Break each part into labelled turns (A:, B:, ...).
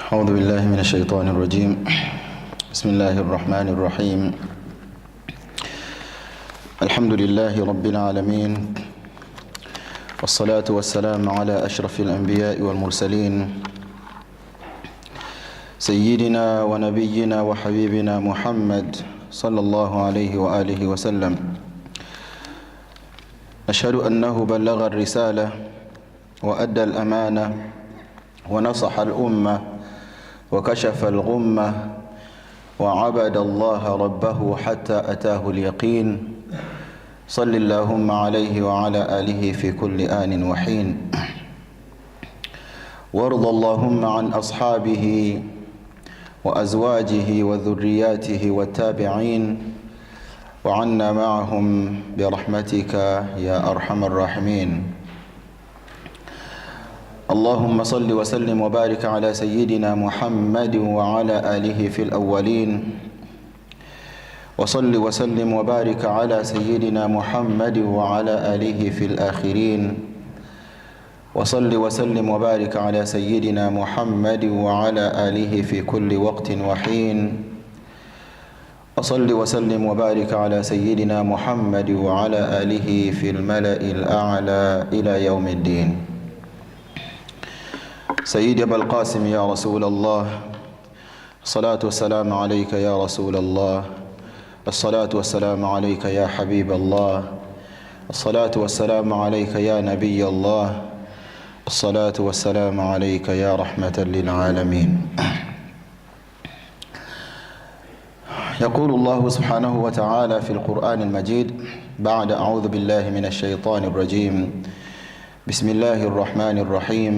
A: أعوذ بالله من الشيطان الرجيم. بسم الله الرحمن الرحيم. الحمد لله رب العالمين، والصلاة والسلام على أشرف الأنبياء والمرسلين سيدنا ونبينا وحبيبنا محمد صلى الله عليه وآله وسلم. أشهد أنه بلغ الرسالة وأدى الأمانة ونصح الأمة وكشف الغمة وعبد الله ربه حتى أتاه اليقين. صل اللهم عليه وعلى آله في كل آن وحين، وارض اللهم عن أصحابه وأزواجه وذرياته والتابعين وعنا معهم برحمتك يا أرحم الراحمين. اللهم صل وسلم وبارك على سيدنا محمد وعلى آله في الأولين، وصل وسلم وبارك على سيدنا محمد وعلى آله في الآخرين، وصل وسلم وبارك على سيدنا محمد وعلى آله في كل وقت وحين، وصل وسلم وبارك على سيدنا محمد وعلى آله في الملأ الأعلى إلى يوم الدين. سيدي أبا القاسم يا رسول الله، الصلاة والسلام عليك يا رسول الله، الصلاة والسلام عليك يا حبيب الله، الصلاة والسلام عليك يا نبي الله، الصلاة والسلام عليك يا رحمة للعالمين. يقول الله سبحانه وتعالى في القرآن المجيد بعد أعوذ بالله من الشيطان الرجيم، بسم الله الرحمن الرحيم: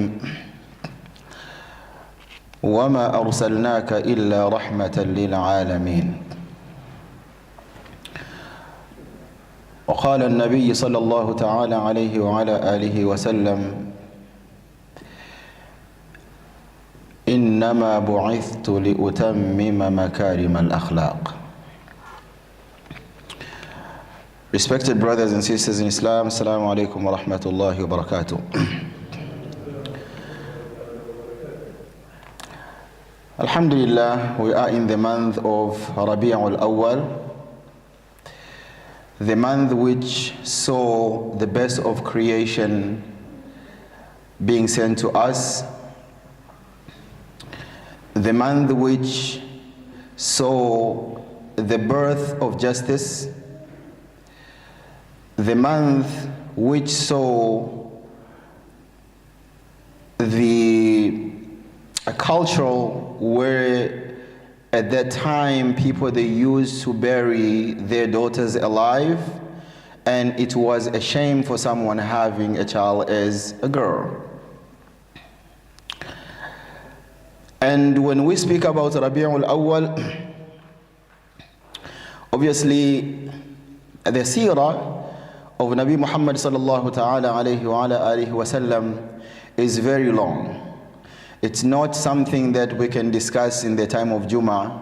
A: وما أرسلناك إلا رحمة للعالمين. وقال النبي صلى الله تعالى عليه وعلى آله وسلم: إنما بعثت لأتمم مكارم الأخلاق. Respected brothers and sisters in Islam, Assalamu alaikum wa rahmatullahi wa barakatuh. Alhamdulillah, we are in the month of Rabi'ul Awwal, the month which saw the best of creation being sent to us, the month which saw the birth of justice, the month which saw a cultural where at that time people they used to bury their daughters alive, and it was a shame for someone having a child as a girl. And when we speak about Rabi'ul Awwal, obviously the seerah of Nabi Muhammad sallallahu ta'ala alayhi wa ala alihi wa sallam is very long. It's not something that we can discuss in the time of Jumu'ah,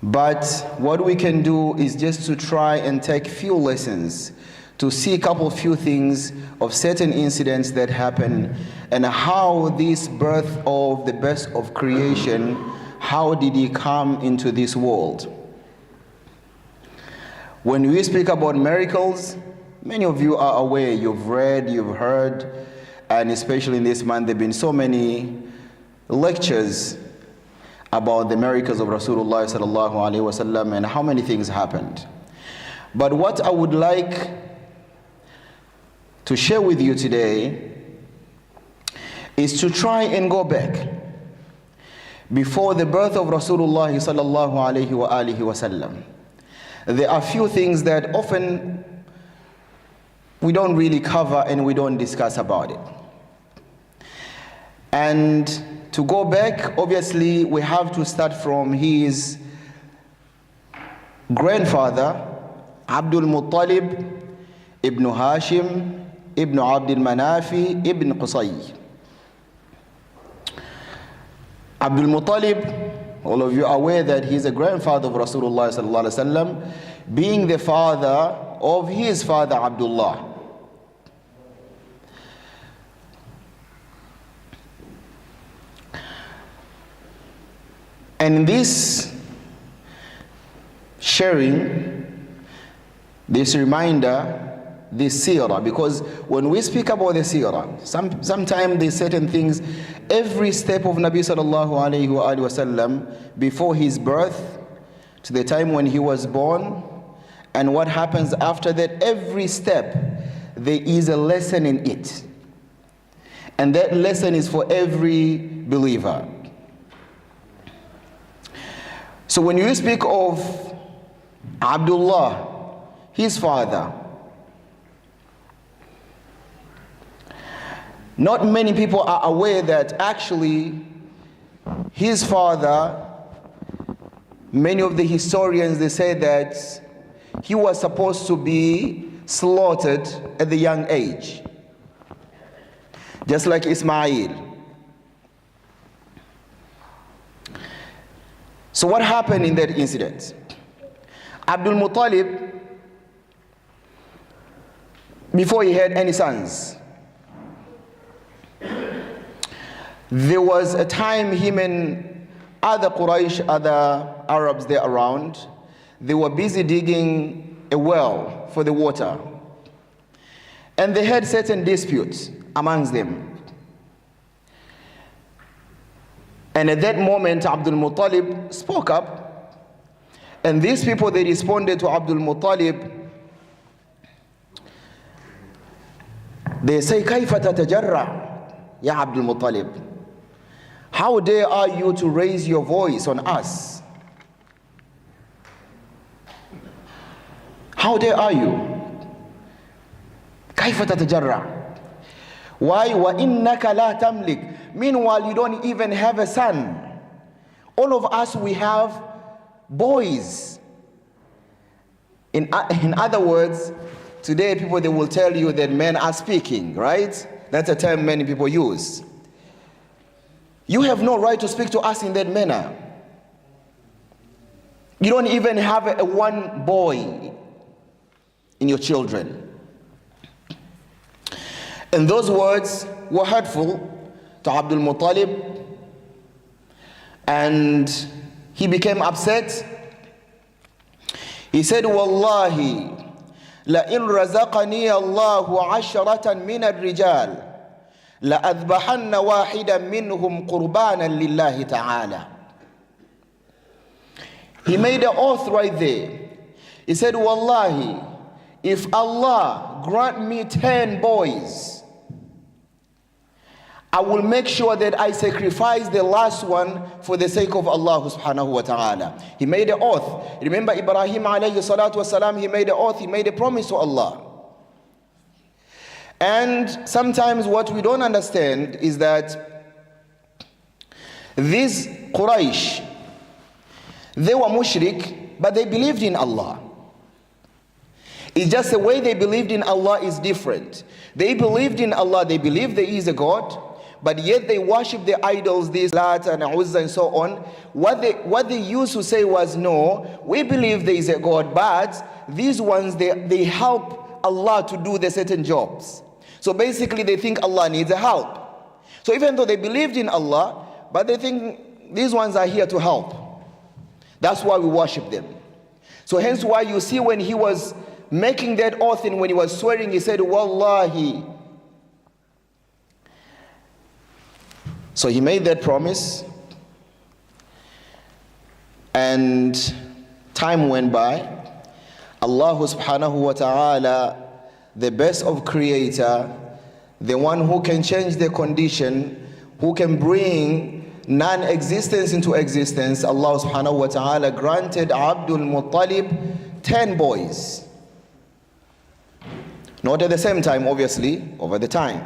A: but what we can do is just to try and take few lessons, to see a few things of certain incidents that happen, and how this birth of the best of creation, how did he come into this world. When we speak about miracles, many of you are aware, you've read, you've heard, and especially in this month there have been so many lectures about the miracles of Rasulullah sallallahu alaihi wasallam and how many things happened. But what I would like to share with you today is to try and go back before the birth of Rasulullah sallallahu alaihi wa alihi wasallam. There are few things that often we don't really cover and we don't discuss about it. And to go back, obviously we have to start from his grandfather, Abdul Muttalib ibn Hashim ibn Abdul Manafi ibn Qusay. Abdul Muttalib, all of you are aware that he's a grandfather of Rasulullah sallallahu alaihi wasallam, being the father of his father Abdullah. And in this sharing, this reminder, this seerah, because when we speak about the seerah, sometimes there's certain things, every step of Nabi sallallahu alayhi wa sallam, before his birth to the time when he was born, and what happens after that, every step, there is a lesson in it. And that lesson is for every believer. So when you speak of Abdullah, his father, not many people are aware that actually his father, many of the historians, they say that he was supposed to be slaughtered at the young age, just like Ismail. So what happened in that incident? Abdul Muttalib, before he had any sons, there was a time him and other Quraysh, other Arabs there around, they were busy digging a well for the water. And they had certain disputes amongst them. And at that moment, Abdul Muttalib spoke up. And these people, they responded to Abdul Muttalib. They say, كيف تتجرأ يا عبد المطلب? How dare are you to raise your voice on us? How dare are you? كيف تتجرأ? Why? وَإِنَّكَ لَا تَمْلِكْ. Meanwhile, you don't even have a son. All of us, we have boys. In other words, today people, they will tell you that men are speaking, right? That's a term many people use. You have no right to speak to us in that manner. You don't even have a one boy in your children. And those words were hurtful to Abdul Muttalib, and he became upset. He said, Wallahi, لَإِن رَزَقَنِيَ اللَّهُ عَشْرَةً مِنَ الرِّجَالِ لَأَذْبَحَنَّ وَاحِدًا مِّنْهُمْ قُرْبَانًا لِلَّهِ تَعَالَى. He made an oath right there. He said, Wallahi, if Allah grant me 10 boys, I will make sure that I sacrifice the last one for the sake of Allah subhanahu wa ta'ala. He made an oath. Remember Ibrahim alayhi salatu wasalam, he made an oath, he made a promise to Allah. And sometimes what we don't understand is that these Quraysh, they were mushrik, but they believed in Allah. It's just the way they believed in Allah is different. They believed in Allah, they believe there is a God, but yet they worship the idols, these Lat and Uzza and so on. What they used to say was, no, we believe there is a God, but these ones, they help Allah to do the certain jobs. So basically they think Allah needs a help. So even though they believed in Allah, but they think these ones are here to help. That's why we worship them. So hence why you see when he was making that oath and when he was swearing, he said, Wallahi. So he made that promise, and time went by. Allah subhanahu wa ta'ala, the best of creator, the one who can change the condition, who can bring non-existence into existence, Allah subhanahu wa ta'ala granted Abdul Muttalib 10 boys. Not at the same time, obviously, over the time.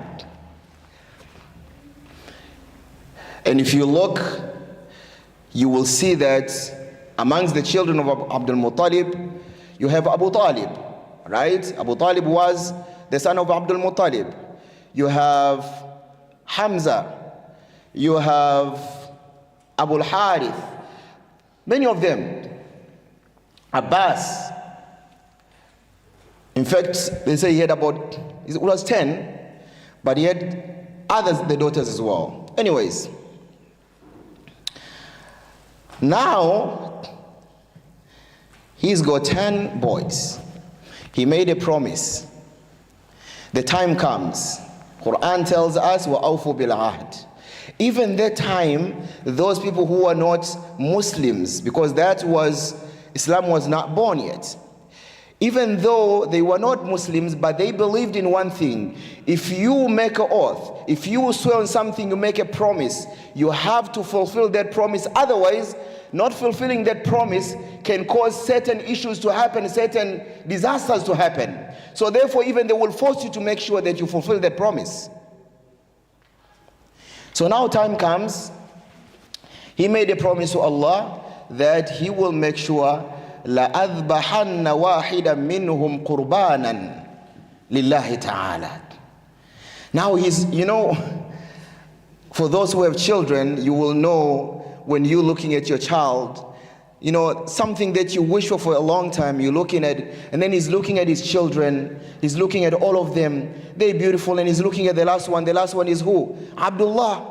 A: And if you look, you will see that amongst the children of Abdul Muttalib, you have Abu Talib, right? Abu Talib was the son of Abdul Muttalib. You have Hamza, you have Abu al-Harith, many of them, Abbas. In fact, they say he had about, it was 10, but he had others, the daughters as well. Anyways, Now, he's got 10 boys. He made a promise. The time comes. Quran tells us, وَأَوْفُوا بِالْعَهْدِ. Even that time, those people who were not Muslims, because Islam was not born yet. Even though they were not Muslims, but they believed in one thing. If you make an oath, if you swear on something, you make a promise, you have to fulfill that promise. Otherwise, not fulfilling that promise can cause certain issues to happen, certain disasters to happen. So therefore, even they will force you to make sure that you fulfill that promise. So now time comes, he made a promise to Allah that he will make sure لَأَذْبَحَنَّ وَاحِدًا مِّنْهُمْ قُرْبَانًا لِلَّهِ تَعَالَى. Now for those who have children, you will know when you're looking at your child, something that you wish for a long time, you're looking at, and then he's looking at his children, he's looking at all of them, they're beautiful, and he's looking at the last one is who? Abdullah.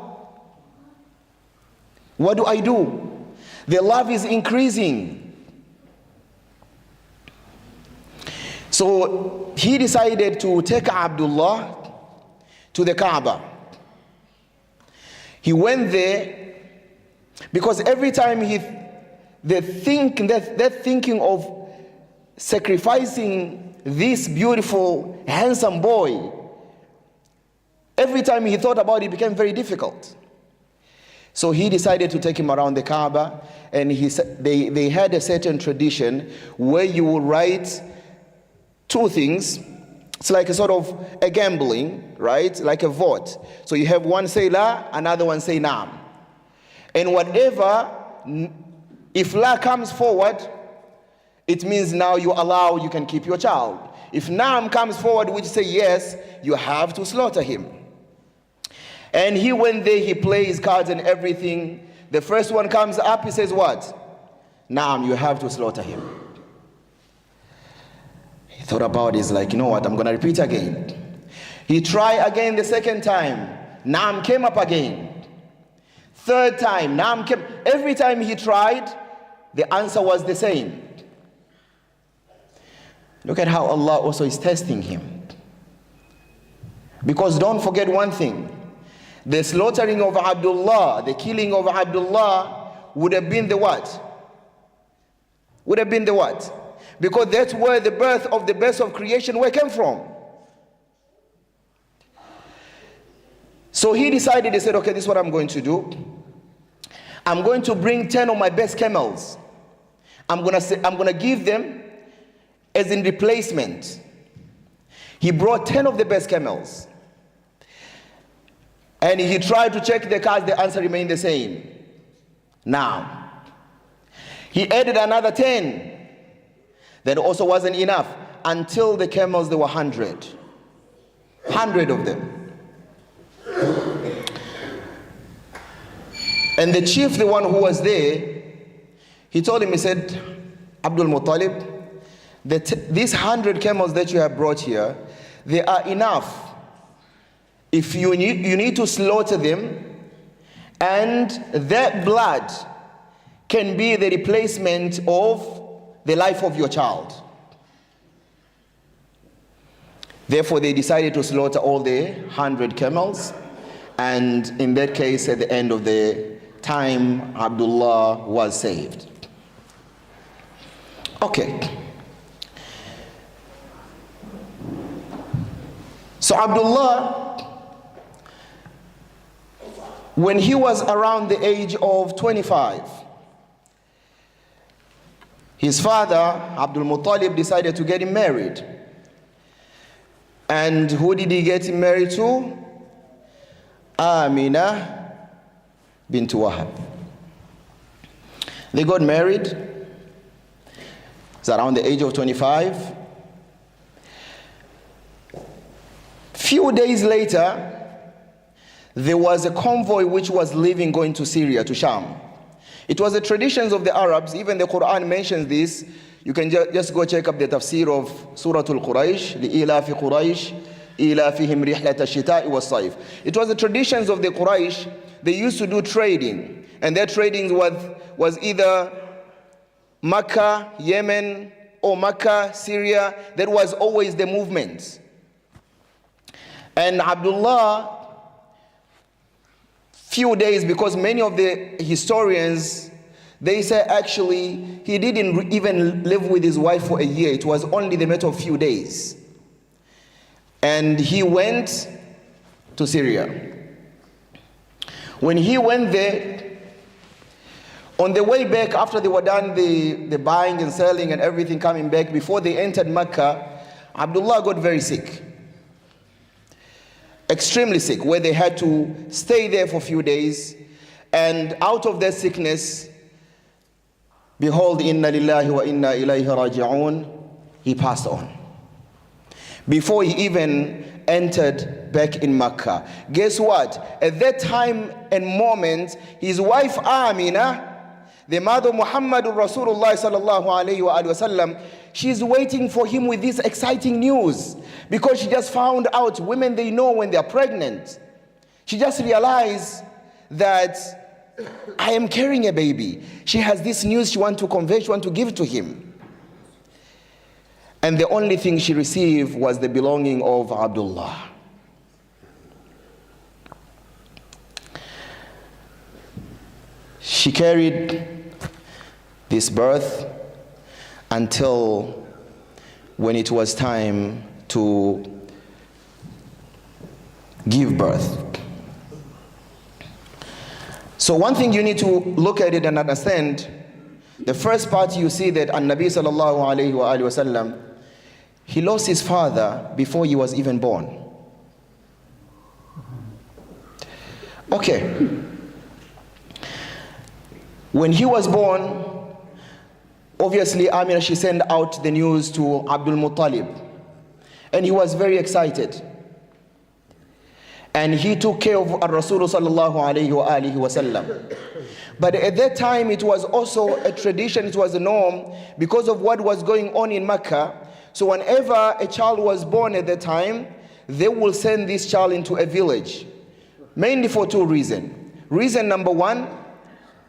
A: What do I do? Their love is increasing. So he decided to take Abdullah to the Kaaba. He went there because every time that thinking of sacrificing this beautiful, handsome boy, every time he thought about it, it became very difficult. So he decided to take him around the Kaaba, and they had a certain tradition where you will write two things. It's like a sort of a gambling, right? Like a vote. So you have one say la, another one say naam. And whatever, if la comes forward, it means now you can keep your child. If naam comes forward, which say yes, you have to slaughter him. And he went there, he plays cards and everything. The first one comes up, he says what? Naam, you have to slaughter him. He thought about it, he's like, you know what, I'm going to repeat again. He tried again the second time. Naam came up again. Third time, Naam came. Every time he tried, the answer was the same. Look at how Allah also is testing him. Because don't forget one thing. The slaughtering of Abdullah, the killing of Abdullah would have been the what? Would have been the what? Because that's where the birth of the best of creation came from. So he decided, he said, okay, this is what I'm going to do. I'm going to bring 10 of my best camels. I'm going to give them as in replacement. He brought 10 of the best camels. And he tried to check the cards, the answer remained the same. Now, he added another 10. That also wasn't enough. Until the camels, there were 100. 100 of them. And the chief, the one who was there, he told him, he said, Abdul Muttalib, these 100 camels that you have brought here, they are enough. If you need to slaughter them, and that blood can be the replacement of the life of your child. Therefore, they decided to slaughter all the 100 camels, and in that case, at the end of the time, Abdullah was saved. Okay. So Abdullah, when he was around the age of 25, his father, Abdul Muttalib, decided to get him married. And who did he get him married to? Amina bint Wahab. They got married. It's around the age of 25. Few days later, there was a convoy which was leaving, going to Syria, to Sham. It was the traditions of the Arabs. Even the Quran mentions this. You can just go check up the tafsir of Surah Al-Quraysh, لِإِلَافِ قُرَيْشِ إِلَافِهِمْ رِحْلَةَ الشِّتَاءِ وَالصَّيْفِ. It was the traditions of the Quraysh. They used to do trading. and their trading was either Makkah, Yemen, or Makkah, Syria. That was always the movement. And Abdullah, few days, because many of the historians, they say actually he didn't even live with his wife for a year. It was only the matter of few days. And he went to Syria. When he went there, on the way back, after they were done the buying and selling and everything, coming back, before they entered Mecca, Abdullah got very sick. Extremely sick, where they had to stay there for a few days. And out of their sickness, behold, inna lillahi wa inna ilayhi raji'un, he passed on. Before he even entered back in Mecca. Guess what? At that time and moment, his wife Amina, the mother of Muhammadur Rasulullah sallallahu alayhi wa sallam, she's waiting for him with this exciting news, because she just found out women, they know when they're pregnant. She just realized that I am carrying a baby. She has this news she wants to convey, she wants to give to him. And the only thing she received was the belonging of Abdullah. She carried this birth until when it was time to give birth. So one thing you need to look at it and understand, the first part you see that An-Nabi sallallahu alayhi wa sallam, he lost his father before he was even born. Okay. When he was born, obviously Amina, she sent out the news to Abdul Muttalib, and he was very excited. And he took care of Rasulullah sallallahu alayhi wa sallam. But at that time it was also a tradition, it was a norm, because of what was going on in Mecca. So whenever a child was born at that time, they will send this child into a village, mainly for two reasons. Reason number one,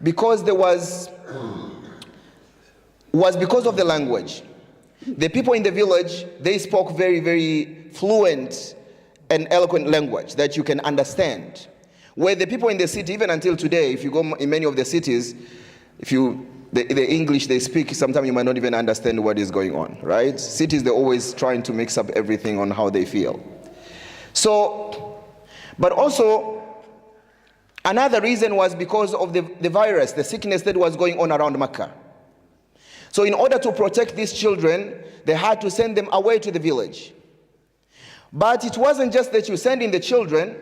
A: because there was because of the language. The people in the village, they spoke very, very fluent and eloquent language that you can understand. Where the people in the city, even until today, if you go in many of the cities, the English they speak, sometimes you might not even understand what is going on, right? Cities, they're always trying to mix up everything on how they feel. So, but also, another reason was because of the virus, the sickness that was going on around Mecca. So in order to protect these children, they had to send them away to the village. But it wasn't just that you send in the children.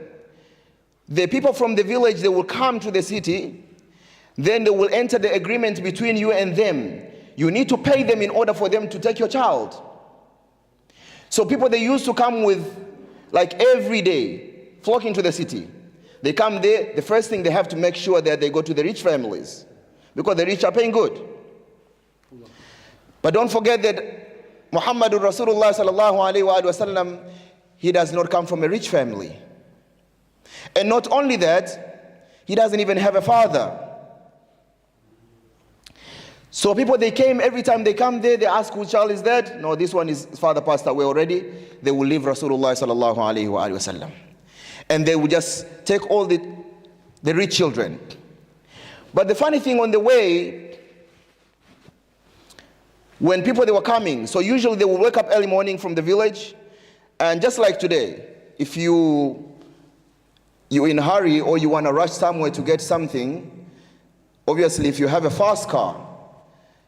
A: The people from the village, they will come to the city, then they will enter the agreement between you and them. You need to pay them in order for them to take your child. So people, they used to come with, like every day, flocking to the city. They come there, the first thing they have to make sure that they go to the rich families, because the rich are paying good. But don't forget that Muhammadur Rasulullah sallallahu alayhi wa sallam, he does not come from a rich family. And not only that, he doesn't even have a father. So people, they came, every time they come there, they ask, whose child is that? No, this one is, his father passed away already. They will leave Rasulullah sallallahu alayhi wa sallam. And they will just take all the rich children. But the funny thing, on the way, when people, they were coming, so usually they will wake up early morning from the village, and just like today, if you're in a hurry or you want to rush somewhere to get something, obviously if you have a fast car,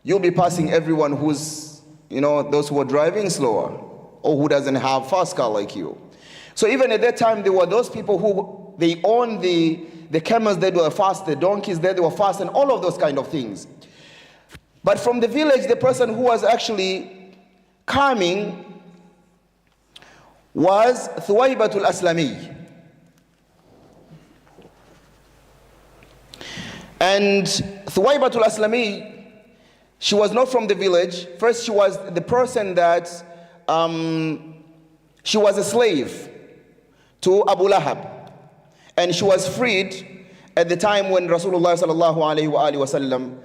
A: you'll be passing everyone who's, those who are driving slower or who doesn't have fast car like you. So even at that time, there were those people who, they owned the camels that were fast, the donkeys that were fast, and all of those kind of things. But from the village, the person who was actually coming was Thuwaybatul Aslami. And Thuwaybatul Aslami, she was not from the village. First, she was the person that, she was a slave to Abu Lahab. And she was freed, at the time when Rasulullah sallallahu alaihi wasallam,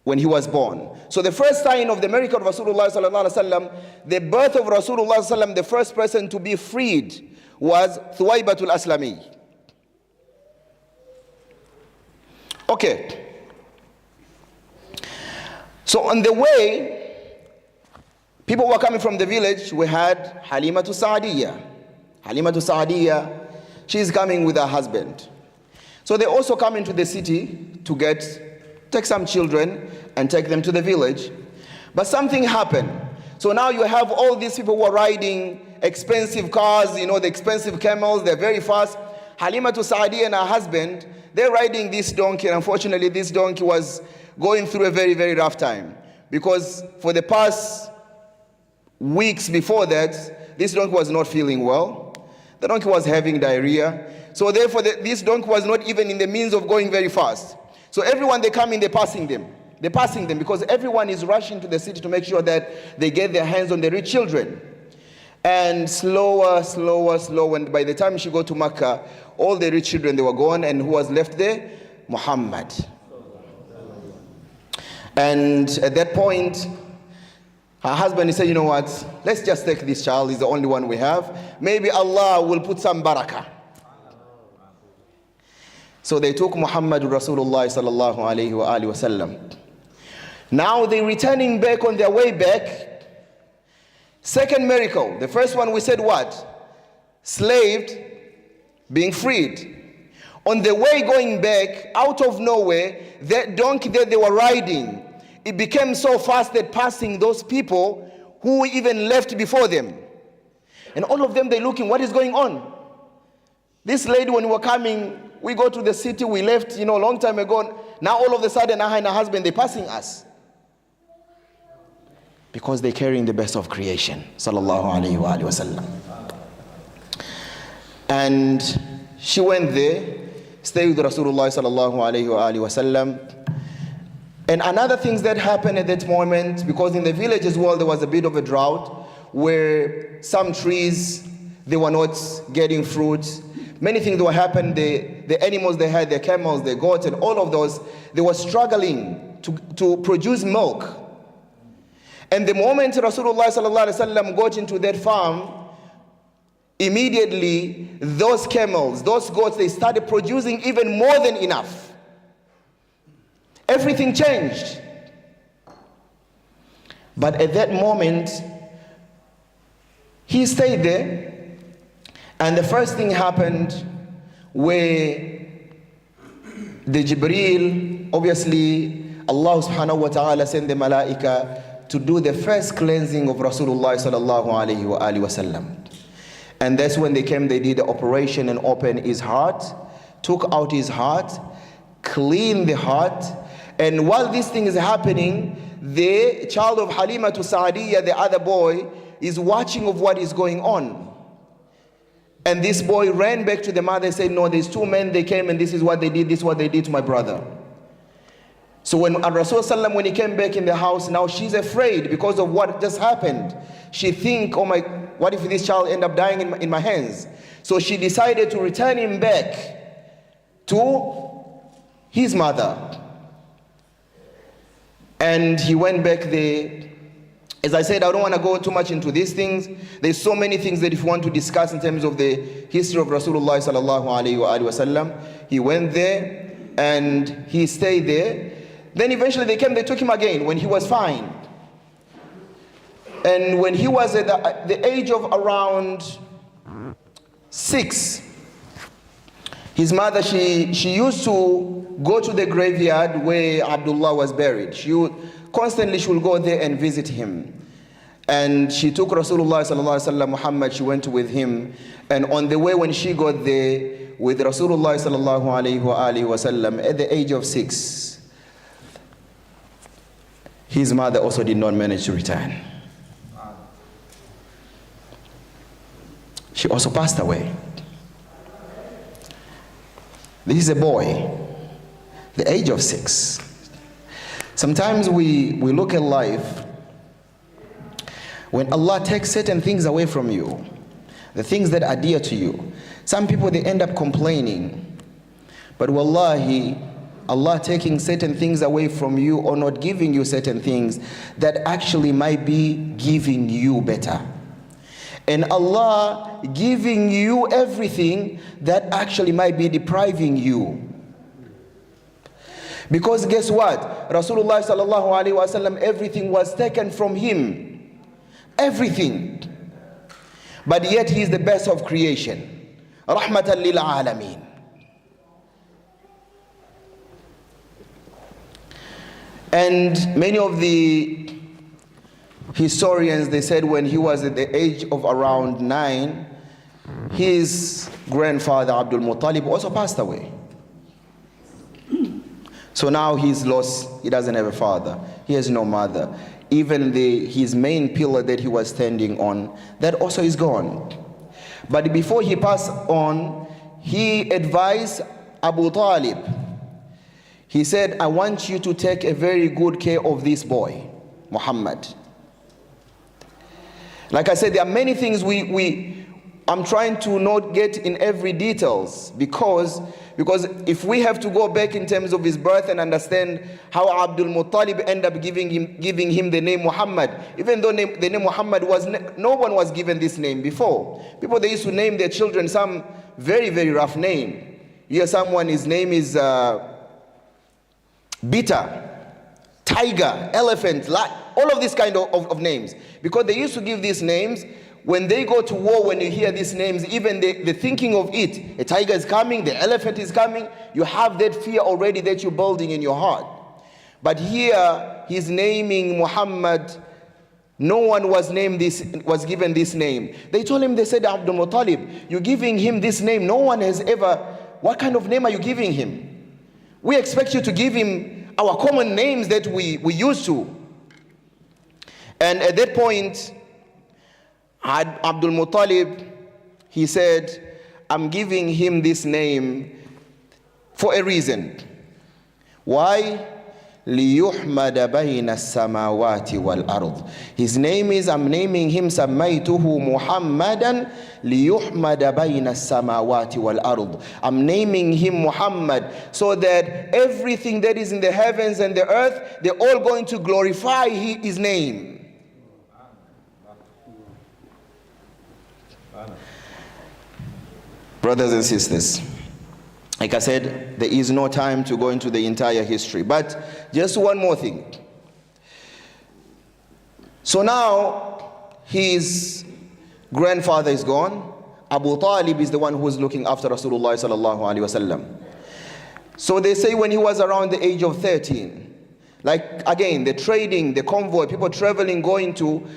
A: when he was born. So the first sign of the miracle of Rasulullah sallallahu alaihi wasallam, the birth of Rasulullah sallallahu alaihi wasallam, the first person to be freed was Thuwaybatul Aslami. Okay. So on the way, people were coming from the village. We had Halimatu Sa'diyya. Halimatu Sa'diyya, she's coming with her husband. So they also come into the city to take some children and take them to the village. But something happened. So now you have all these people who are riding expensive cars, you know, the expensive camels, they're very fast. Halimatu Sa'diyya and her husband, they're riding this donkey, and unfortunately this donkey was going through a very, very rough time. Because for the past weeks before that, this donkey was not feeling well. The donkey was having diarrhea. So therefore this donkey was not even in the means of going very fast. So everyone, they come in, they're passing them. They're passing them because everyone is rushing to the city to make sure that they get their hands on the rich children. And slower, and by the time she got to Makkah, all the rich children, they were gone, and who was left there? Muhammad. And at that point, her husband, he said, you know what, let's just take this child, he's the only one we have. Maybe Allah will put some barakah. So they took Muhammad Rasulullah sallallahu alayhi wa alihi wasallam. Now they're returning back on their way back. Second miracle. The first one we said what? Slaved, being freed. On the way going back, out of nowhere, that donkey that they were riding, it became so fast that passing those people who even left before them. And all of them, they're looking, what is going on? This lady, when we were coming, we go to the city, we left, you know, a long time ago. Now all of a sudden, her and her husband, they're passing us. Because they're carrying the best of creation, sallallahu alayhi wa sallam. And she went there, stayed with Rasulullah sallallahu alayhi wa sallam. And another things that happened at that moment, because in the village as well, there was a bit of a drought, where some trees, they were not getting fruit. Many things that were happening, the animals they had, their camels, their goats, and all of those, they were struggling to produce milk. And the moment Rasulullah sallallahu alaihi wasallam got into that farm, immediately those camels, those goats, they started producing even more than enough. Everything changed. But at that moment, he stayed there, and the first thing happened where the Jibreel, obviously Allah subhanahu wa ta'ala sent the malaika to do the first cleansing of Rasulullah sallallahu alayhi wa alihi wasallam. And that's when they came, they did the operation and opened his heart, took out his heart, cleaned the heart. And while this thing is happening, the child of Halimatu Sa'diyya, the other boy, is watching of what is going on. And this boy ran back to the mother and said, no, there's two men, they came and this is what they did, this is what they did to my brother. So when Rasulullah, when he came back in the house, now she's afraid because of what just happened. She think, oh my, what if this child end up dying in my hands? So she decided to return him back to his mother. And he went back there. As I said, I don't want to go too much into these things. There's so many things that if you want to discuss in terms of the history of Rasulullah sallallahu alayhi wa sallam, he went there and he stayed there. Then eventually they came, they took him again when he was fine. And when he was at the age of around 6, his mother, she used to go to the graveyard where Abdullah was buried. She would go there and visit him. And she took Rasulullah sallallahu alaihi wasallam, Muhammad, she went with him. And on the way when she got there with Rasulullah sallallahu alaihi wasallam at the age of 6, his mother also did not manage to return. She also passed away. This is a boy, the age of 6. Sometimes we look at life, when Allah takes certain things away from you, the things that are dear to you. Some people, they end up complaining But wallahi, Allah taking certain things away from you or not giving you certain things that actually might be giving you better. And Allah giving you everything that actually might be depriving you. Because guess what? Rasulullah sallallahu alaihi wasallam, everything was taken from him. Everything. But yet he is the best of creation. Rahmatan lil alameen. And many of the historians, they said when he was at the age of around 9, his grandfather Abdul Muttalib also passed away. So now he's lost, he doesn't have a father, he has no mother. Even his main pillar that he was standing on, that also is gone. But before he passed on, he advised Abu Talib. He said, I want you to take a very good care of this boy, Muhammad. Like I said, there are many things I'm trying to not get in every details because if we have to go back in terms of his birth and understand how Abdul Muttalib ended up giving him the name Muhammad, even though the name Muhammad no one was given this name before. People, they used to name their children some very, very rough name. You hear someone, his name is Bitter, Tiger, Elephant, all of these kind of names. Because they used to give these names. When they go to war, when you hear these names, even the thinking of it, a tiger is coming, the elephant is coming, you have that fear already that you're building in your heart. But here, he's naming Muhammad. No one was given this name. They told him, they said, Abdul Muttalib, you're giving him this name. No one has ever, what kind of name are you giving him? We expect you to give him our common names that we used to. And at that point, Abdul Muttalib, he said, I'm giving him this name for a reason. Why? لِيُحْمَدَ بَيْنَ السَّمَاوَاتِ وَالْأَرْضِ. His name is, I'm naming him سَمَّيْتُهُ مُحَمَّدًا لِيُحْمَدَ بَيْنَ السَّمَاوَاتِ وَالْأَرْضِ. I'm naming him Muhammad so that everything that is in the heavens and the earth, they're all going to glorify his name. Brothers and sisters, like I said, there is no time to go into the entire history, but just one more thing. So now his grandfather is gone. Abu Talib is the one who is looking after Rasulullah sallallahu alaihi wasallam. So they say when he was around the age of 13, like again, the trading, the convoy, people traveling, going to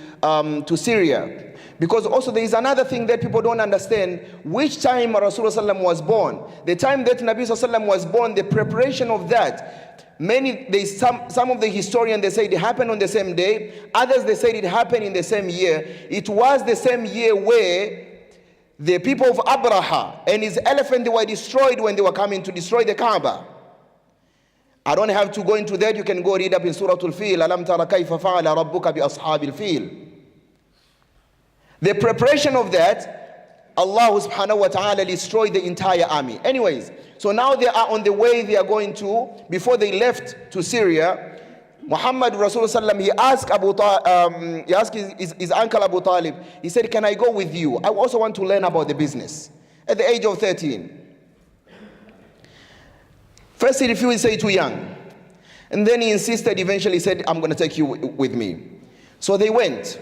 A: Syria. Because also there is another thing that people don't understand, which time Rasulullah was born. The time that Nabi Sallallahu was born, the preparation of that. Some of the historians, they say it happened on the same day. Others, they said it happened in the same year. It was the same year where the people of Abraha and his elephant, they were destroyed when they were coming to destroy the Kaaba. I don't have to go into that. You can go read up in Surah Al-Fil. Alam tara kayfa fa'ala rabbuka bi ashabil fil. The preparation of that, Allah subhanahu wa ta'ala destroyed the entire army. Anyways, so now they are on the way, they are going to, before they left to Syria, Muhammad Rasulullah, he asked his uncle Abu Talib, he said, can I go with you? I also want to learn about the business. At the age of 13. First he refused, he said, too young. And then he insisted, eventually said, I'm going to take you with me. So they went.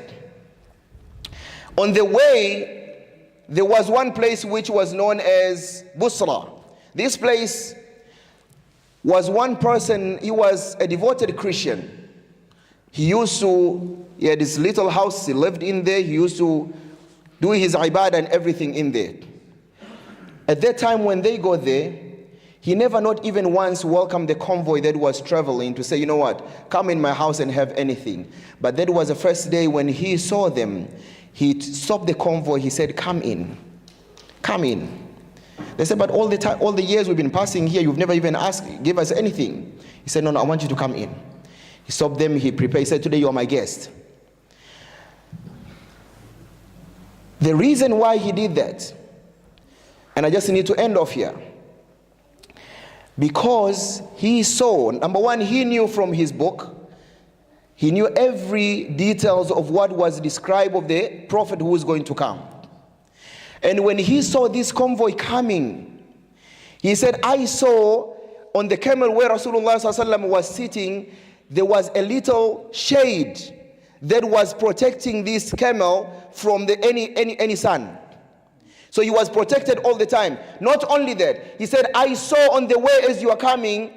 A: On the way, there was one place which was known as Busra. This place was one person, he was a devoted Christian. He had this little house, he lived in there, he used to do his ibadah and everything in there. At that time when they go there, he never not even once welcomed the convoy that was traveling to say, you know what, come in my house and have anything. But that was the first day when he saw them. He stopped the convoy, he said, come in, come in. They said, but all the years we've been passing here, you've never even give us anything. He said, no, I want you to come in. He stopped them, he prepared, he said, today you are my guest. The reason why he did that, and I just need to end off here. Because he saw, number one, he knew from his book, he knew every details of what was described of the prophet who was going to come. And when he saw this convoy coming, he said, I saw on the camel where Rasulullah ﷺ was sitting, there was a little shade that was protecting this camel from the any sun. So he was protected all the time. Not only that, he said, I saw on the way as you are coming,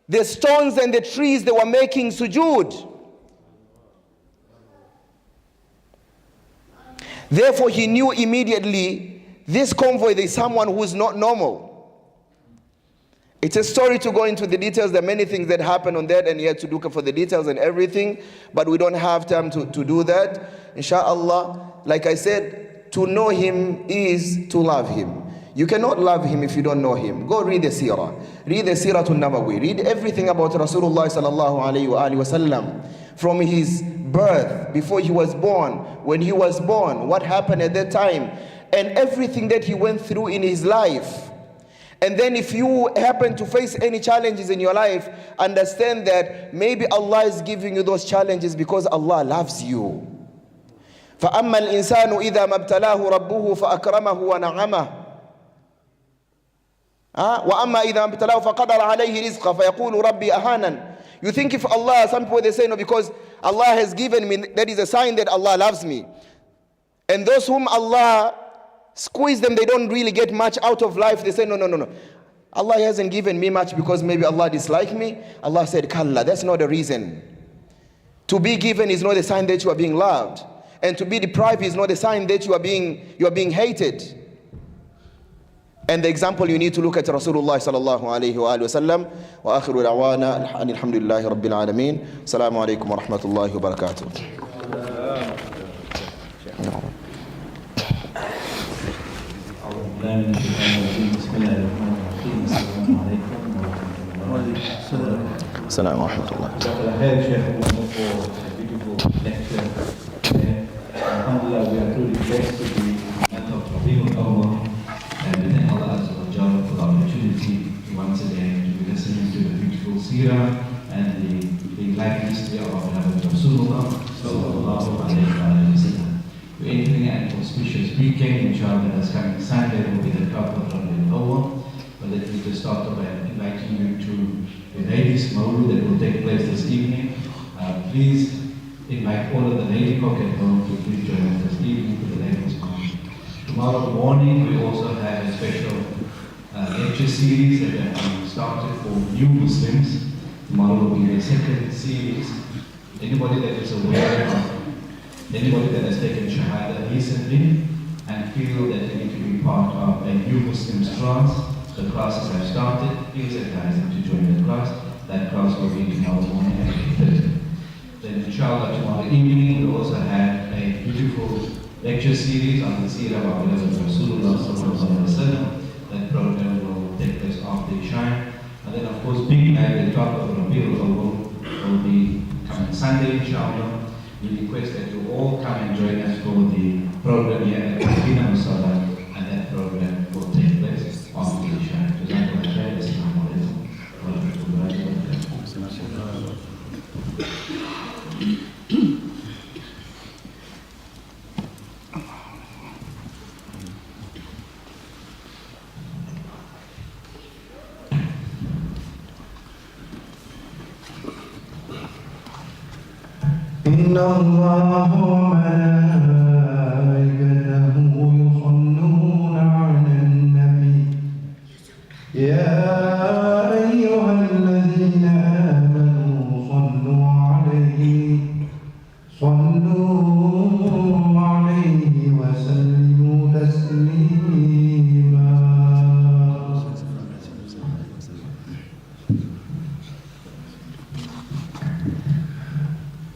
A: the stones and the trees, they were making sujood. Therefore, he knew immediately, this convoy, there is someone who is not normal. It's a story to go into the details. There are many things that happen on that, and you have to look for the details and everything, but we don't have time to do that. Inshallah, like I said, to know him is to love him. You cannot love him if you don't know him. Go read the seerah. Read the seerah Nabawi. Read everything about Rasulullah sallallahu alayhi wa sallam. From his birth, before he was born, when he was born, what happened at that time, and everything that he went through in his life. And then if you happen to face any challenges in your life, understand that maybe Allah is giving you those challenges because Allah loves you. فَأَمَّا الْإِنسَانُ إِذَا مَبْتَلَاهُ رَبُّهُ فَأَكْرَمَهُ وَنَعَمَهُ وَأَمَّا إِذَا مَبْتَلَاهُ فَقَدَرَ عَلَيْهِ رِزْقًا فَيَقُولُ رَبِّي أَهَانًا. You think if Allah, some people they say, no, because Allah has given me, that is a sign that Allah loves me. And those whom Allah squeeze them, they don't really get much out of life. They say, no. Allah hasn't given me much because maybe Allah dislikes me. Allah said, Kalla, that's not the reason. To be given is not a sign that you are being loved. And to be deprived is not a sign that you are being hated. And the example you need to look at Rasulullah sallallahu alayhi wa sallam. Wa akhiru da'wana alhamdulillahi rabbil alameen. Assalamu alaikum wa rahmatullahi wa barakatuh. Assalamu
B: Alhamdulillah, we are truly blessed to be at the Rabiul Awwal, and we thank Allah Azza wa Jalla for the opportunity once again to be listening to the beautiful seerah and the life history of our beloved Rasulullah sallallahu alayhi wa sallam. We're entering an auspicious weekend, inshallah, that's coming Sunday will be the top of Rabiul Awwal. But let me just start off by inviting you to the ladies' mawlud that will take place this evening. Please invite all of the lady cock at home to please join us this evening for the ladies' mawlud. Tomorrow morning we also have a special lecture series that have been started for new Muslims. Tomorrow will be the second series. Anybody that is aware of anybody that has taken Shahada recently and feel that they need to be part of a new Muslims class, the classes have started. Please advise them to join the class. That class will be tomorrow morning at 8:30. Then inshallah tomorrow evening we also have a beautiful lecture series on the seerah of our beloved Rasulullah sallallahu alaihi wasallam. That program will take place after Isha. And then of course big night, the top of Rabiul Awwal will be coming Sunday inshallah. We request that you all come and join us for the program here at Madina, and that program will take place after Isha. Jazakallah khair. Assalamu alaikum wa rahmatullahi wa barakatuh.
C: إن الله وملائكته يصلون على النبي يا أيها الذين آمنوا صلوا عليه وسلموا تسليما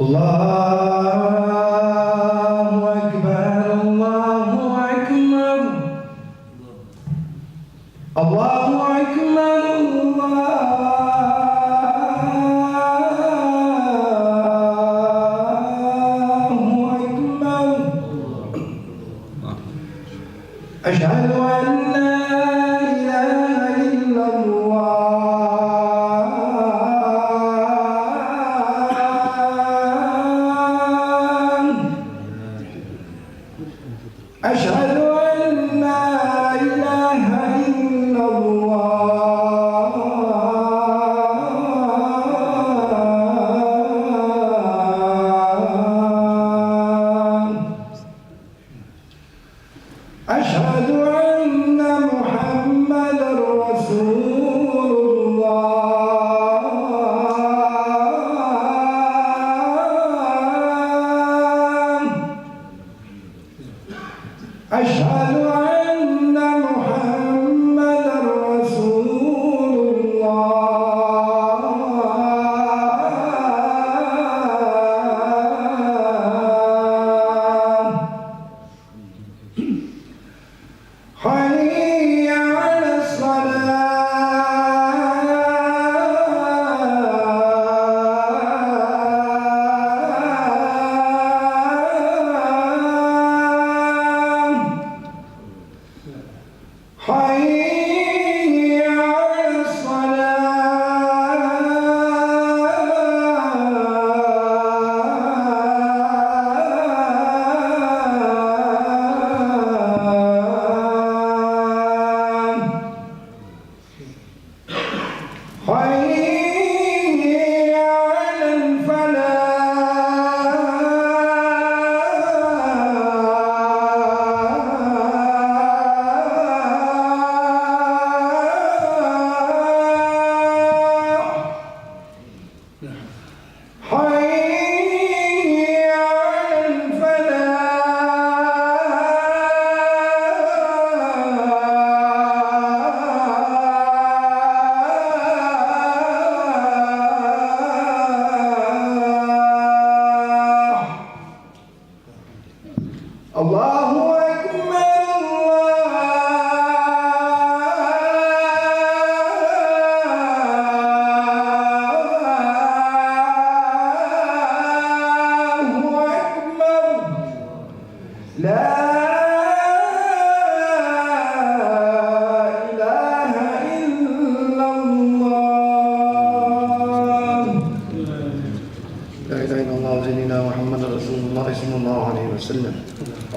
C: الله أكبر الله أكبر الله أكبر الله أكبر أشهد أن لا إله إلا الله حي على الصلاة حي على الفلاح حي على الفلاح الله أكبر الله أكبر لا إله إلا الله لا إله إلا الله سيدنا محمد رسول الله صلى الله عليه وسلم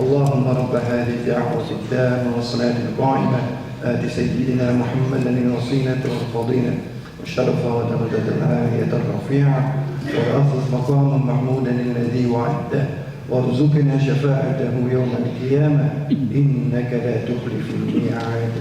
C: اللهم رب هذه الدعوة التامة والصلاة القائمة آت سيدنا محمدا الوسيلة والفضيلة والشرف ودرجة العالية الرفيعة وأخذ مقاما محمودا الذي وعدته وارزقنا شفاعته يوم القيامة إنك لا تخلف الميعاد.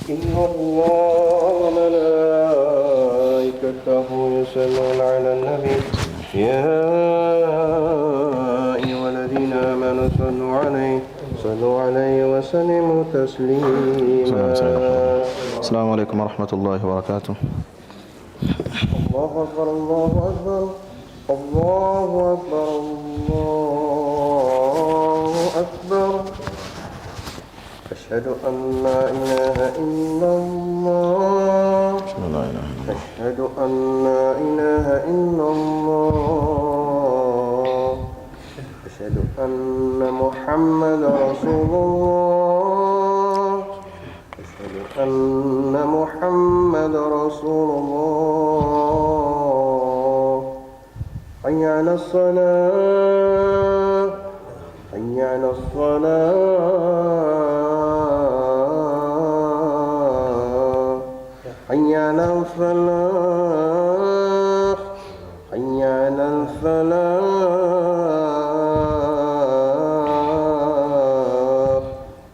D: إن الله وملائكته يصلون على النبي يا أيها الذين آمنوا صلوا عليه وسلموا تسليما.
E: السلام عليكم ورحمة الله وبركاته.
D: الله أكبر الله أكبر الله أكبر الله أكبر. أشهد أن لا إله إلا الله. أشهد أن لا إله إلا الله. أشهد أن محمد رسول الله. أشهد أن محمد رسول الله. حي على الصلاة حي على الصلاة حي على الفلاح حي على الفلاح.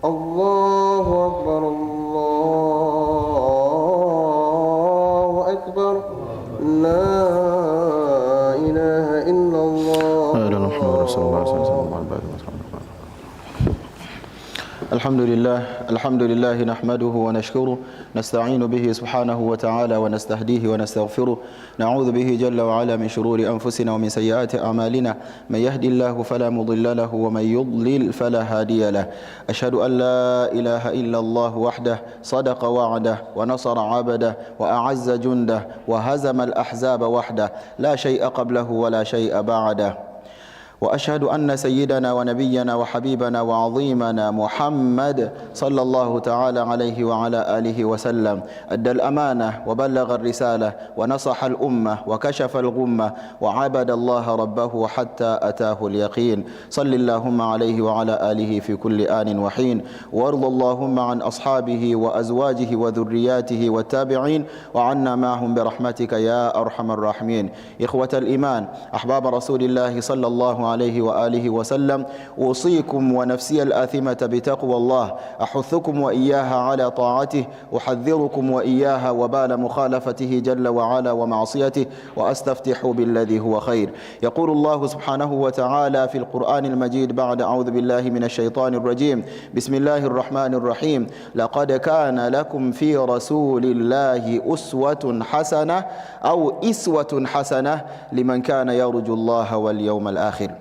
D: الله أكبر الله
E: الحمد لله نحمده ونشكره نستعين به سبحانه وتعالى ونستهديه ونستغفره نعوذ به جل وعلا من شرور أنفسنا ومن سيئات أعمالنا من يهدي الله فلا مضل له ومن يضلل فلا هادي له أشهد أن لا إله إلا الله وحده صدق وعده ونصر عبده وأعز جنده وهزم الأحزاب وحده لا شيء قبله ولا شيء بعده وأشهد أن سيدنا ونبينا وحبيبنا وعظيمنا محمد صلى الله تعالى عليه وعلى آله وسلم أدى الأمانة وبلغ الرسالة ونصح الأمة وكشف الغمة وعبد الله ربه حتى أتاه اليقين صل اللهم عليه وعلى آله في كل آن وحين وارض اللهم عن أصحابه وأزواجه وذرياته والتابعين وعنا معهم برحمتك يا أرحم الراحمين. إخوة الإيمان أحباب رسول الله صلى الله عليه وآله وسلم أوصيكم ونفسي الآثمة بتقوى الله أحثكم وإياها على طاعته أحذركم وإياها وبال مخالفته جل وعلا ومعصيته وأستفتح بالذي هو خير. يقول الله سبحانه وتعالى في القرآن المجيد بعد أعوذ بالله من الشيطان الرجيم بسم الله الرحمن الرحيم لقد كان لكم في رسول الله أسوة حسنة أو إسوة حسنة لمن كان يرجو الله واليوم الآخر.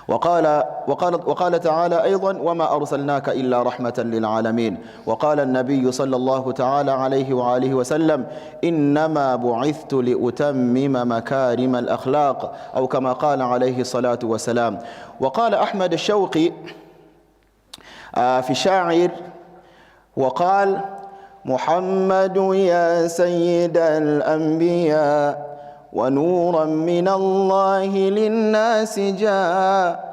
E: وقال تعالى أيضا وما أرسلناك إلا رحمة للعالمين. وقال النبي صلى الله تعالى عليه وآله وسلم إنما بعثت لأتمم مكارم الأخلاق أو كما قال عليه الصلاة والسلام. وقال أحمد الشوقي في شاعر وقال محمد يا سيد الأنبياء ونورا من الله للناس جاء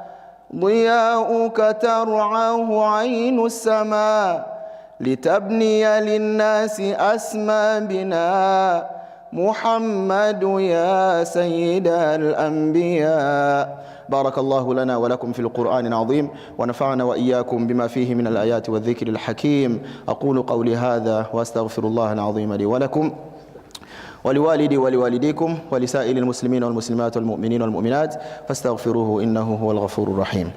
E: ضياؤك ترعاه عين السماء لتبني للناس أسمى بناء محمد يا سيد الأنبياء. بارك الله لنا ولكم في القرآن العظيم ونفعنا وإياكم بما فيه من الآيات والذكر الحكيم. أقول قولي هذا وأستغفر الله العظيم لي ولكم ولوالدي ولوالديكم ولسائر المسلمين والمسلمات والمؤمنين والمؤمنات فاستغفروه إنه هو الغفور الرحيم.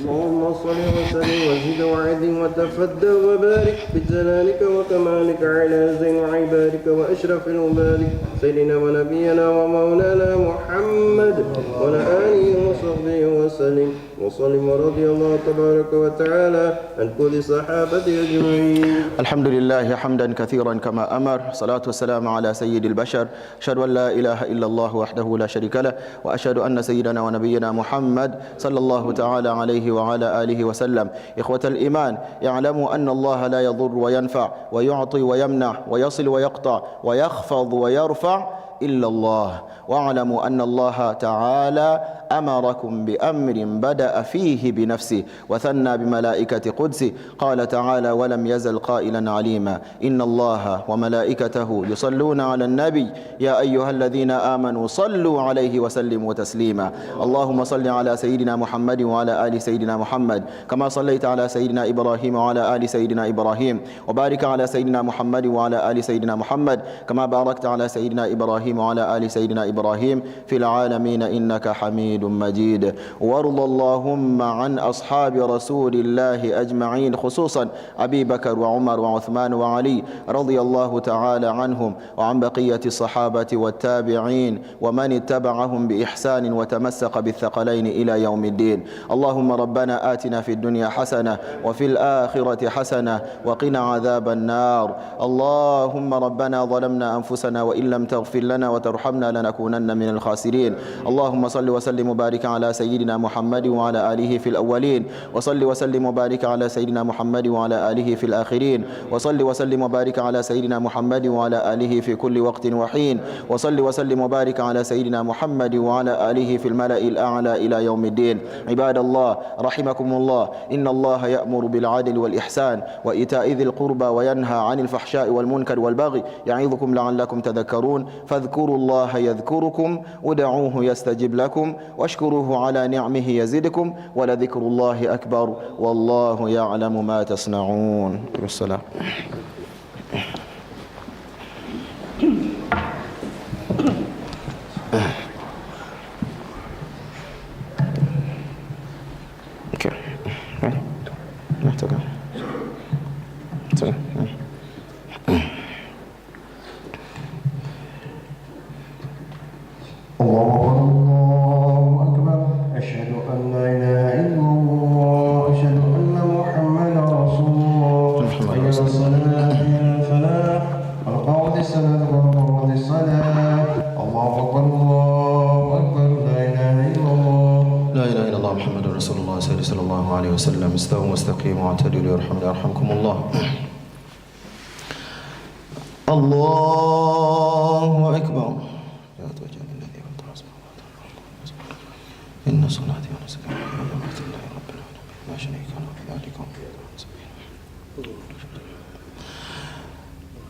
D: اللهم صل وسلم وزد وعظم وتفضل وبارك بجلالك وكمالك على زين عبادك وأشرف المبارك سيدنا ونبينا ومولانا محمد وعلى آله وصحبه وسلم وصلم ورضي الله تبارك وتعالى عن كل صحابة أجمعين.
E: الحمد لله حمدا كثيرا كما أمر صلاة والسلام على سيد البشر أشهد أن لا إله إلا الله وحده لا شريك له وأشهد أن سيدنا ونبينا محمد صلى الله تعالى عليه وعلى آله وسلم. إخوة الإيمان اعلموا أن الله لا يضر وينفع ويعطي ويمنع ويصل ويقطع ويخفض ويرفع إلا الله. واعلموا أن الله تعالى أمركم بأمر بدأ فيه بنفسه وثنى بملائكة قدسه. قال تعالى ولم يزل قائلا عليما إن الله وملائكته يصلون على النبي يا أيها الذين آمنوا صلوا عليه وسلموا تسليما. اللهم صل على سيدنا محمد وعلى آل سيدنا محمد كما صليت على سيدنا إبراهيم وعلى آل سيدنا إبراهيم وبارك على سيدنا محمد وعلى آل سيدنا محمد كما باركت على سيدنا إبراهيم وعلى آل سيدنا إبراهيم في العالمين إنك حميد مجيد. وارض اللهم عن أصحاب رسول الله أجمعين خصوصا أبي بكر وعمر وعثمان وعلي رضي الله تعالى عنهم وعن بقية الصحابة والتابعين ومن اتبعهم بإحسان وتمسك بالثقلين إلى يوم الدين. اللهم ربنا آتنا في الدنيا حسنة وفي الآخرة حسنة وقنا عذاب النار. اللهم ربنا ظلمنا أنفسنا وإن لم تغفر لنا وترحمنا لنكونن من الخاسرين. اللهم صل وسلم وبارك على سيدنا محمد وعلى آله في الأولين وصل وسلم وبارك على سيدنا محمد وعلى آله في الآخرين وصل وسلم وبارك على سيدنا محمد وعلى آله في كل وقت وحين وصل وسلم وبارك على سيدنا محمد وعلى آله في الملأ الأعلى إلى يوم الدين. عباد الله رحمكم الله إن الله يأمر بالعدل والإحسان وإيتاء ذي القربى وينهى عن الفحشاء والمنكر والبغي يعظكم لعلكم تذكرون فاذكروا الله يذكركم ودعوه يستجب لكم واشكروه على نعمه يزدكم ولذكر الله أكبر والله يعلم ما تصنعون. والسلام. Okay.
C: الفلاح قد قامت الصلاة قد قامت الصلاة الله أكبر الله أكبر لا إله إلا الله
E: لا إله إلا الله محمد رسول الله صلى الله عليه وسلم استووا واستقيموا واعتدلوا يرحمكم الله. الله أكبر. إن صلاتي ونسكي ومحياي لله رب العالمين لا شريك له بذلك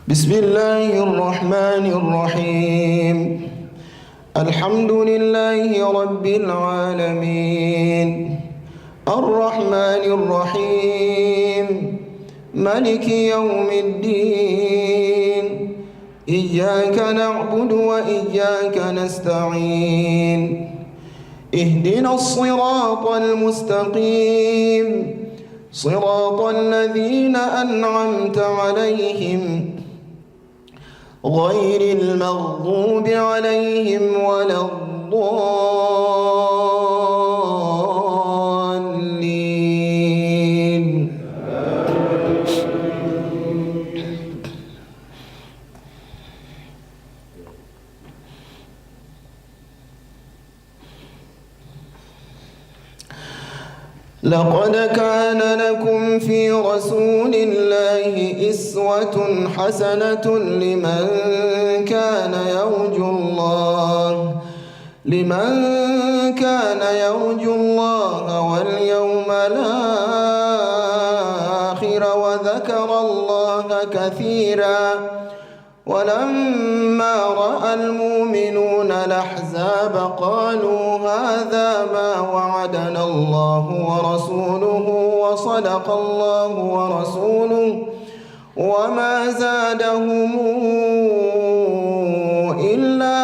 E: بسم الله الرحمن الرحيم الحمد لله رب العالمين الرحمن الرحيم مالك يوم الدين إياك نعبد وإياك نستعين اهدنا الصراط المستقيم صراط الذين أنعمت عليهم غير المغضوب عليهم ولا الضالين. لقد كان لكم في رسول الله أسوة حسنة لمن كان يرجو الله واليوم الآخر وذكر الله كثيرا. ولما رأى المؤمنون الأحزاب قالوا هذا ما وعدنا الله ورسوله وصدق الله ورسوله وما زادهم إلا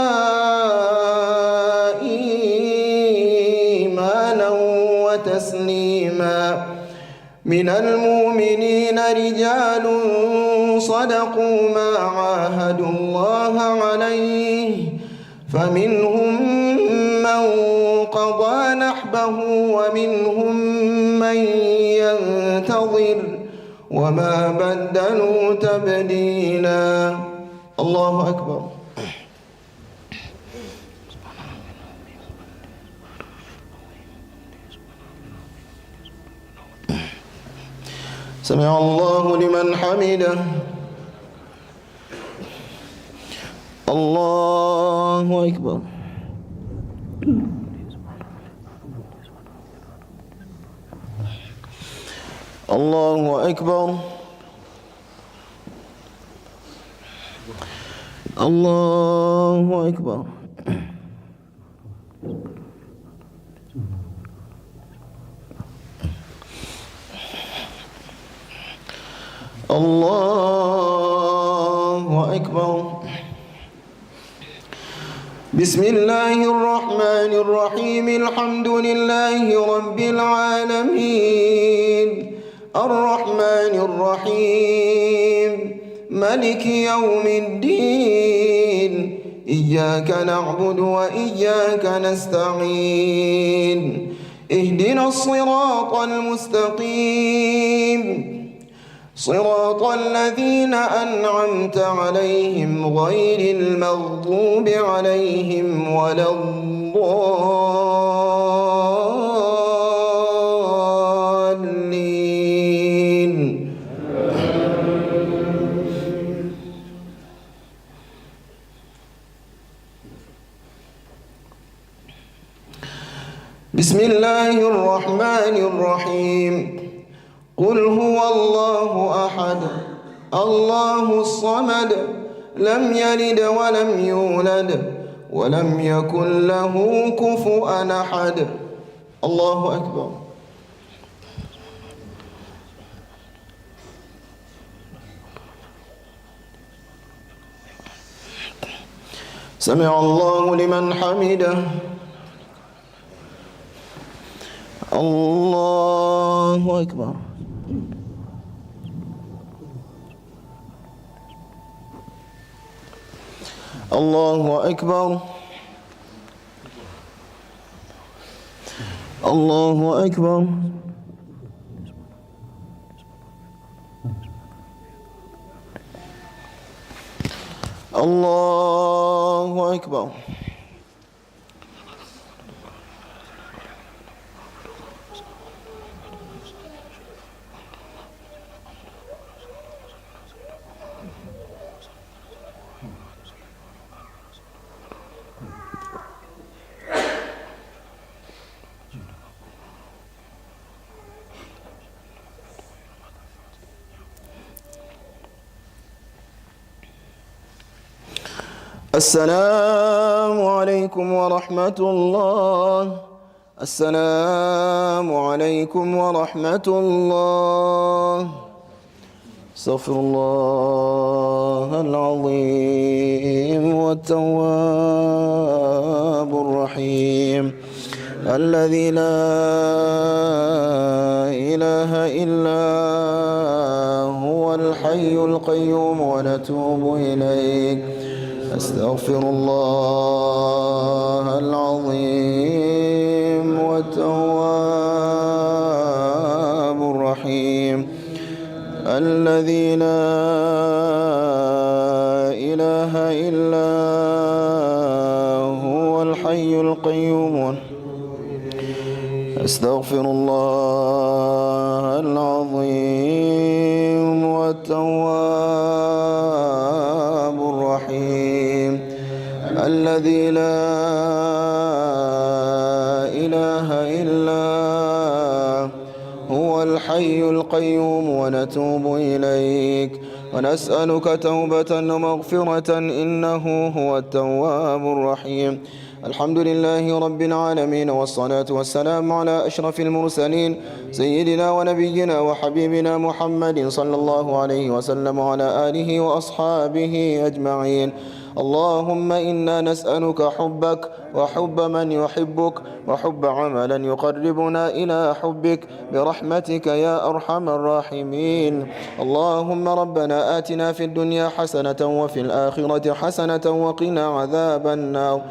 E: إيمانا وتسليما. من المؤمنين رجال صدقوا ما عاهدوا الله عليه فمنهم من قضى نحبه ومنهم من ينتظر وما بدلوا تبديلا. الله أكبر. سمع الله لمن حمده. الله أكبر. الله أكبر. الله أكبر. الله أكبر. بسم الله الرحمن الرحيم الحمد لله رب العالمين الرحمن الرحيم مالك يوم الدين إياك نعبد وإياك نستعين اهدنا الصراط المستقيم صراط الذين أنعمت عليهم غير المغضوب عليهم ولا الضالين. بسم الله الرحمن الرحيم قل هو الله أحد الله الصمد لم يلد ولم يولد ولم يكن له كفؤا أحد. الله أكبر. سمع الله لمن حمده. الله أكبر. الله أكبر. الله أكبر. الله أكبر. السلام عليكم ورحمة الله. السلام عليكم ورحمة الله. استغفر الله العظيم والتواب الرحيم الذي لا إله إلا هو الحي القيوم ونتوب إليك. أستغفر الله العظيم والتواب الرحيم الذي لا إله إلا هو الحي القيوم. أستغفر الله العظيم والتواب الرحيم الذي لا إله إلا هو الحي القيوم ونتوب إليك ونسألك توبة ومغفرة إنه هو التواب الرحيم. الحمد لله رب العالمين والصلاة والسلام على أشرف المرسلين سيدنا ونبينا وحبيبنا محمد صلى الله عليه وسلم وعلى آله وأصحابه أجمعين. اللهم إنا نسألك حبك وحب من يحبك وحب عملا يقربنا إلى حبك برحمتك يا أرحم الراحمين. اللهم ربنا آتنا في الدنيا حسنة وفي الآخرة حسنة وقنا عذاب النار.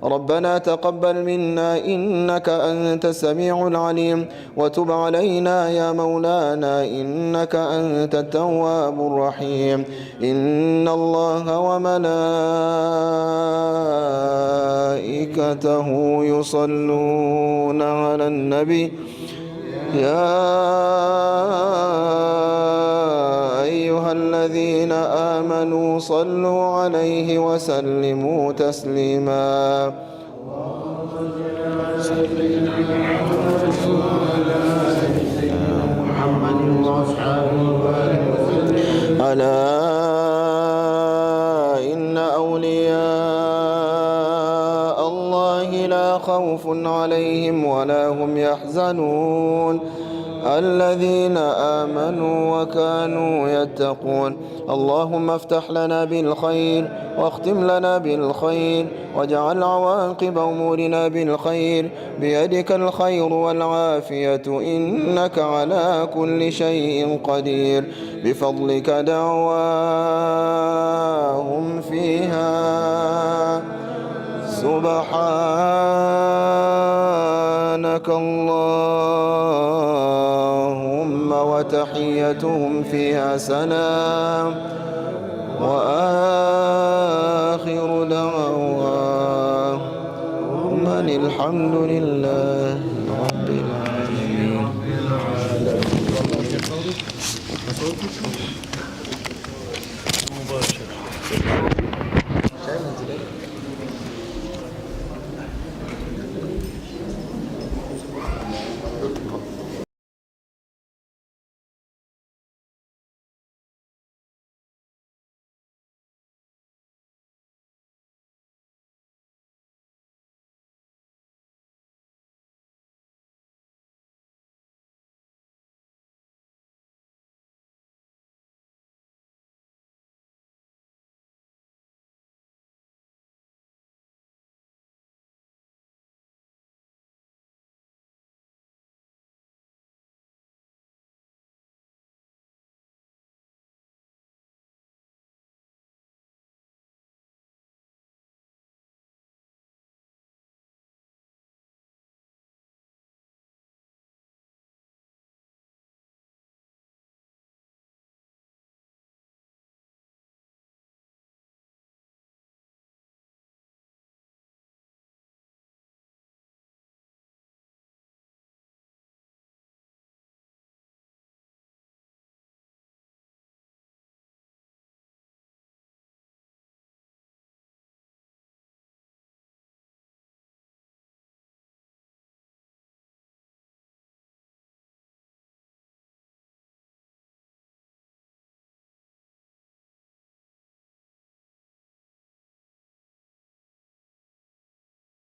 E: ربنا تقبل منا إنك أنت السميع العليم وتب علينا يا مولانا إنك أنت التواب الرحيم. إن الله وملائكته يصلون على النبي يا أيها الذين آمنوا صلوا عليه وسلموا تسليما. ألا إن أولياء الله لا خوف عليهم ولا هم يحزنون الذين آمنوا وكانوا يتقون. اللهم افتح لنا بالخير واختم لنا بالخير واجعل عواقب أمورنا بالخير بيدك الخير والعافية إنك على كل شيء قدير. بفضلك دعواهم فيها سبحانك اللهم وتحيتهم فيها سلام وآخر دعواهم أن الحمد لله رب العالمين.